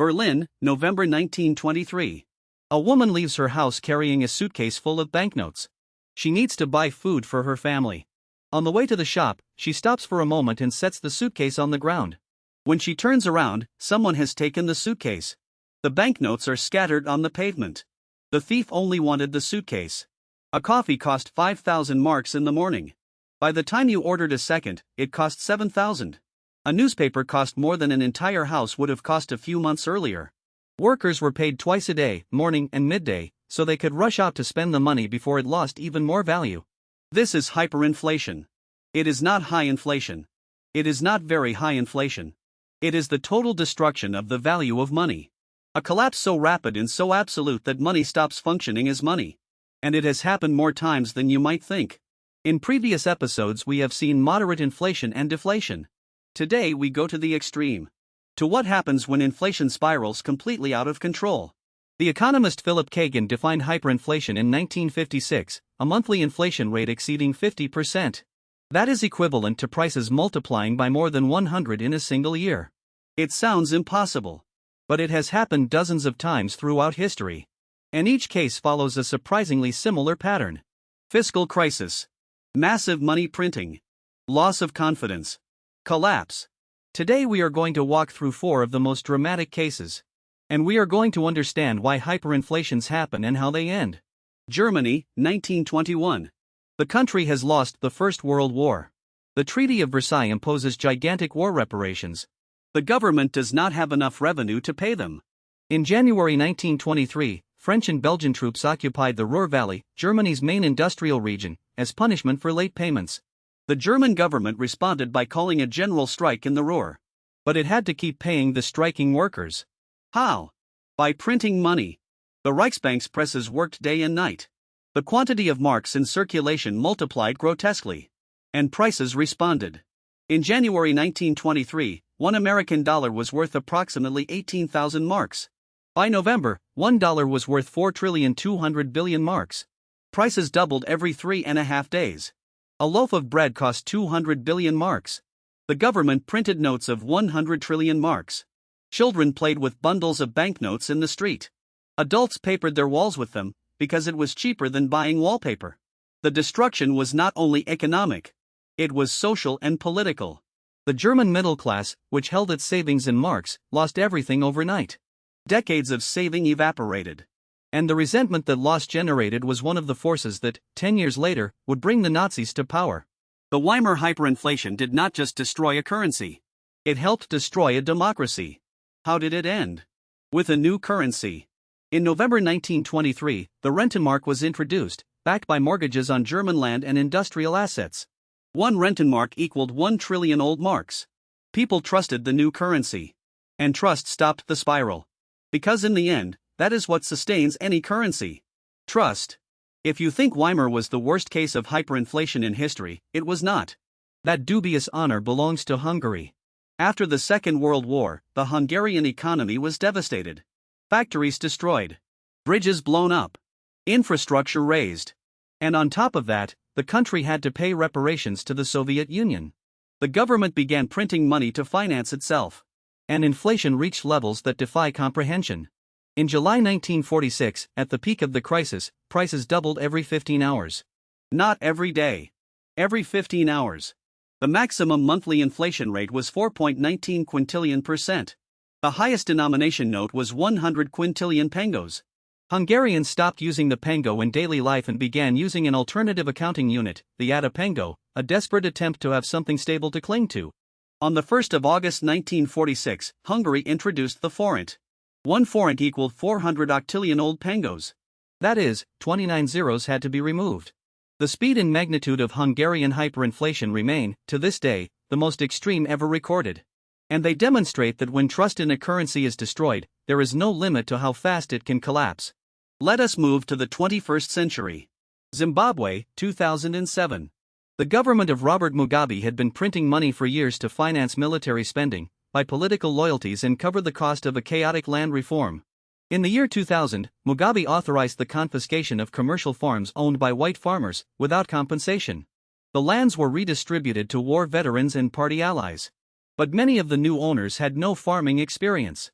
Berlin, November 1923. A woman leaves her house carrying a suitcase full of banknotes. She needs to buy food for her family. On the way to the shop, she stops for a moment and sets the suitcase on the ground. When she turns around, someone has taken the suitcase. The banknotes are scattered on the pavement. The thief only wanted the suitcase. A coffee cost 5,000 marks in the morning. By the time you ordered a second, it cost 7,000. A newspaper cost more than an entire house would have cost a few months earlier. Workers were paid twice a day, morning and midday, so they could rush out to spend the money before it lost even more value. This is hyperinflation. It is not high inflation. It is not very high inflation. It is the total destruction of the value of money. A collapse so rapid and so absolute that money stops functioning as money. And it has happened more times than you might think. In previous episodes, we have seen moderate inflation and deflation. Today, we go to the extreme. To what happens when inflation spirals completely out of control. The economist Philip Kagan defined hyperinflation in 1956, a monthly inflation rate exceeding 50%. That is equivalent to prices multiplying by more than 100 in a single year. It sounds impossible. But it has happened dozens of times throughout history. And each case follows a surprisingly similar pattern. Fiscal crisis. Massive money printing. Loss of confidence. Collapse. Today we are going to walk through 4 of the most dramatic cases. And we are going to understand why hyperinflations happen and how they end. Germany, 1921. The country has lost the First World War. The Treaty of Versailles imposes gigantic war reparations. The government does not have enough revenue to pay them. In January 1923, French and Belgian troops occupied the Ruhr Valley, Germany's main industrial region, as punishment for late payments. The German government responded by calling a general strike in the Ruhr. But it had to keep paying the striking workers. How? By printing money. The Reichsbank's presses worked day and night. The quantity of marks in circulation multiplied grotesquely. And prices responded. In January 1923, $1 American was worth approximately 18,000 marks. By November, $1 was worth 4,200 billion marks. Prices doubled every 3.5 days. A loaf of bread cost 200 billion marks. The government printed notes of 100 trillion marks. Children played with bundles of banknotes in the street. Adults papered their walls with them, because it was cheaper than buying wallpaper. The destruction was not only economic. It was social and political. The German middle class, which held its savings in marks, lost everything overnight. Decades of saving evaporated. And the resentment that loss generated was one of the forces that, 10 years later, would bring the Nazis to power. The Weimar hyperinflation did not just destroy a currency. It helped destroy a democracy. How did it end? With a new currency. In November 1923, the Rentenmark was introduced, backed by mortgages on German land and industrial assets. 1 Rentenmark equaled 1 trillion old marks. People trusted the new currency. And trust stopped the spiral. Because in the end, that is what sustains any currency. Trust. If you think Weimar was the worst case of hyperinflation in history, it was not. That dubious honor belongs to Hungary. After the Second World War, the Hungarian economy was devastated. Factories destroyed. Bridges blown up. Infrastructure razed. And on top of that, the country had to pay reparations to the Soviet Union. The government began printing money to finance itself. And inflation reached levels that defy comprehension. In July 1946, at the peak of the crisis, prices doubled every 15 hours. Not every day. Every 15 hours. The maximum monthly inflation rate was 4.19 quintillion %. The highest denomination note was 100 quintillion pengos. Hungarians stopped using the pengo in daily life and began using an alternative accounting unit, the Ada pengo, a desperate attempt to have something stable to cling to. On the 1st of August 1946, Hungary introduced the forint. 1 forint equaled 400 octillion old pengos. That is, 29 zeros had to be removed. The speed and magnitude of Hungarian hyperinflation remain, to this day, the most extreme ever recorded. And they demonstrate that when trust in a currency is destroyed, there is no limit to how fast it can collapse. Let us move to the 21st century. Zimbabwe, 2007. The government of Robert Mugabe had been printing money for years to finance military spending, buy political loyalties and cover the cost of a chaotic land reform. In the year 2000, Mugabe authorized the confiscation of commercial farms owned by white farmers, without compensation. The lands were redistributed to war veterans and party allies. But many of the new owners had no farming experience.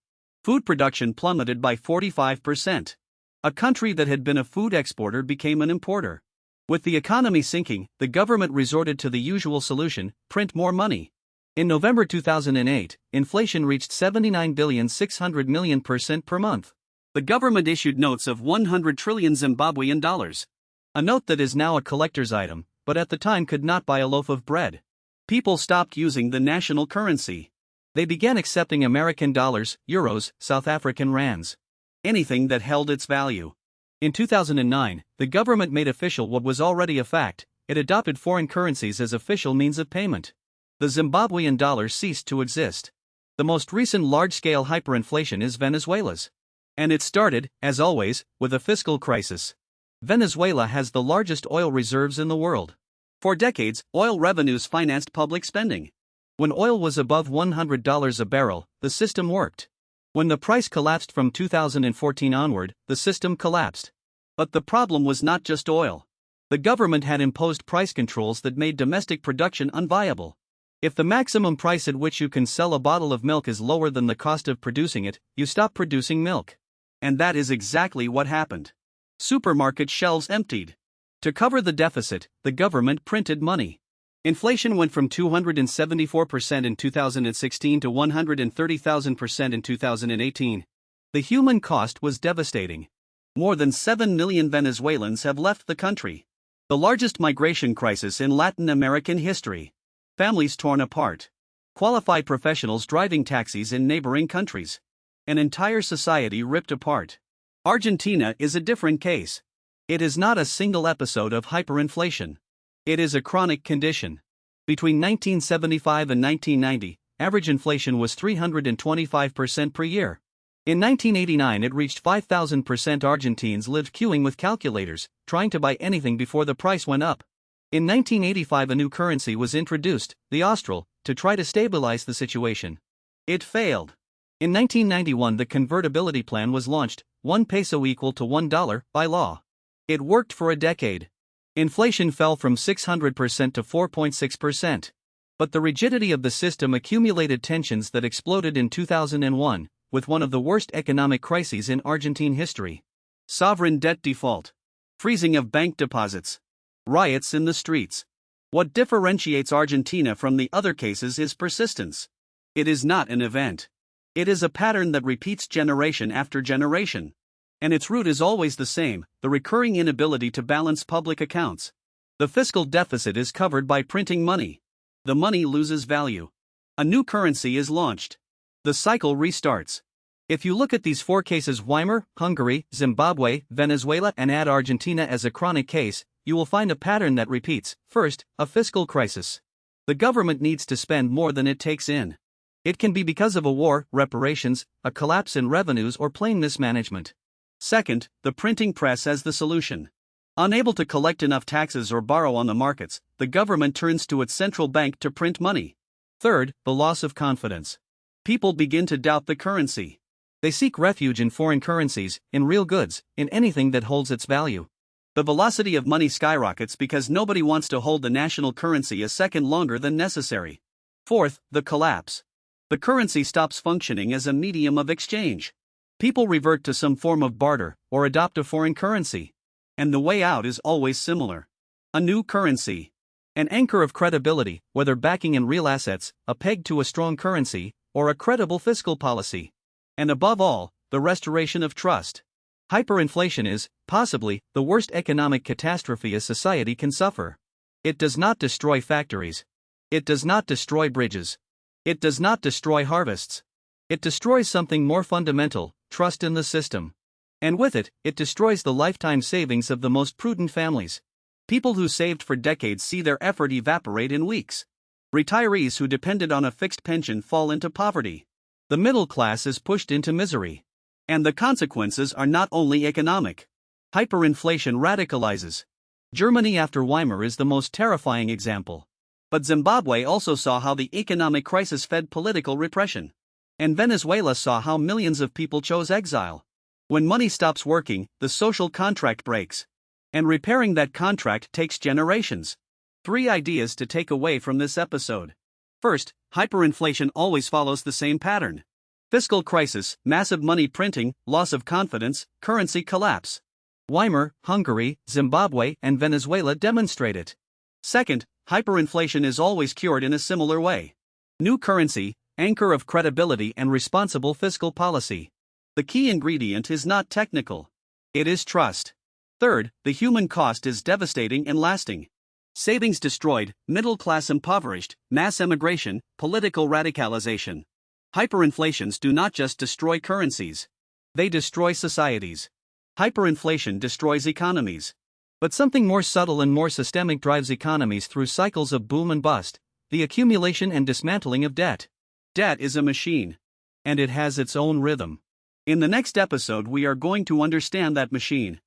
Food production plummeted by 45%. A country that had been a food exporter became an importer. With the economy sinking, the government resorted to the usual solution: print more money. In November 2008, inflation reached 79,600,000,000% per month. The government issued notes of 100 trillion Zimbabwean dollars. A note that is now a collector's item, but at the time could not buy a loaf of bread. People stopped using the national currency. They began accepting American dollars, euros, South African rands. Anything that held its value. In 2009, the government made official what was already a fact: it adopted foreign currencies as official means of payment. The Zimbabwean dollar ceased to exist. The most recent large-scale hyperinflation is Venezuela's. And it started, as always, with a fiscal crisis. Venezuela has the largest oil reserves in the world. For decades, oil revenues financed public spending. When oil was above $100 a barrel, the system worked. When the price collapsed from 2014 onward, the system collapsed. But the problem was not just oil. The government had imposed price controls that made domestic production unviable. If the maximum price at which you can sell a bottle of milk is lower than the cost of producing it, you stop producing milk. And that is exactly what happened. Supermarket shelves emptied. To cover the deficit, the government printed money. Inflation went from 274% in 2016 to 130,000% in 2018. The human cost was devastating. More than 7 million Venezuelans have left the country. The largest migration crisis in Latin American history. Families torn apart. Qualified professionals driving taxis in neighboring countries. An entire society ripped apart. Argentina is a different case. It is not a single episode of hyperinflation. It is a chronic condition. Between 1975 and 1990, average inflation was 325% per year. In 1989 it reached 5,000%. Argentines lived queuing with calculators, trying to buy anything before the price went up. In 1985 a new currency was introduced, the austral, to try to stabilize the situation. It failed. In 1991 the convertibility plan was launched, 1 peso equal to $1, by law. It worked for a decade. Inflation fell from 600% to 4.6%. But the rigidity of the system accumulated tensions that exploded in 2001, with one of the worst economic crises in Argentine history. Sovereign debt default. Freezing of bank deposits. Riots in the streets. What differentiates Argentina from the other cases is persistence. It is not an event. It is a pattern that repeats generation after generation. And its root is always the same: the recurring inability to balance public accounts. The fiscal deficit is covered by printing money. The money loses value. A new currency is launched. The cycle restarts. If you look at these 4 cases: Weimar, Hungary, Zimbabwe, Venezuela, and add Argentina as a chronic case, you will find a pattern that repeats. First, a fiscal crisis. The government needs to spend more than it takes in. It can be because of a war, reparations, a collapse in revenues, or plain mismanagement. Second, the printing press as the solution. Unable to collect enough taxes or borrow on the markets, the government turns to its central bank to print money. Third, the loss of confidence. People begin to doubt the currency. They seek refuge in foreign currencies, in real goods, in anything that holds its value. The velocity of money skyrockets because nobody wants to hold the national currency a second longer than necessary. Fourth, the collapse. The currency stops functioning as a medium of exchange. People revert to some form of barter, or adopt a foreign currency. And the way out is always similar. A new currency. An anchor of credibility, whether backing in real assets, a peg to a strong currency, or a credible fiscal policy. And above all, the restoration of trust. Hyperinflation is, possibly, the worst economic catastrophe a society can suffer. It does not destroy factories. It does not destroy bridges. It does not destroy harvests. It destroys something more fundamental: trust in the system. And with it, it destroys the lifetime savings of the most prudent families. People who saved for decades see their effort evaporate in weeks. Retirees who depended on a fixed pension fall into poverty. The middle class is pushed into misery. And the consequences are not only economic. Hyperinflation radicalizes. Germany after Weimar is the most terrifying example. But Zimbabwe also saw how the economic crisis fed political repression. And Venezuela saw how millions of people chose exile. When money stops working, the social contract breaks. And repairing that contract takes generations. 3 ideas to take away from this episode. First, hyperinflation always follows the same pattern. Fiscal crisis, massive money printing, loss of confidence, currency collapse. Weimar, Hungary, Zimbabwe, and Venezuela demonstrate it. Second, hyperinflation is always cured in a similar way. New currency, anchor of credibility and responsible fiscal policy. The key ingredient is not technical. It is trust. Third, the human cost is devastating and lasting. Savings destroyed, middle class impoverished, mass emigration, political radicalization. Hyperinflations do not just destroy currencies. They destroy societies. Hyperinflation destroys economies. But something more subtle and more systemic drives economies through cycles of boom and bust, the accumulation and dismantling of debt. Debt is a machine. And it has its own rhythm. In the next episode, we are going to understand that machine.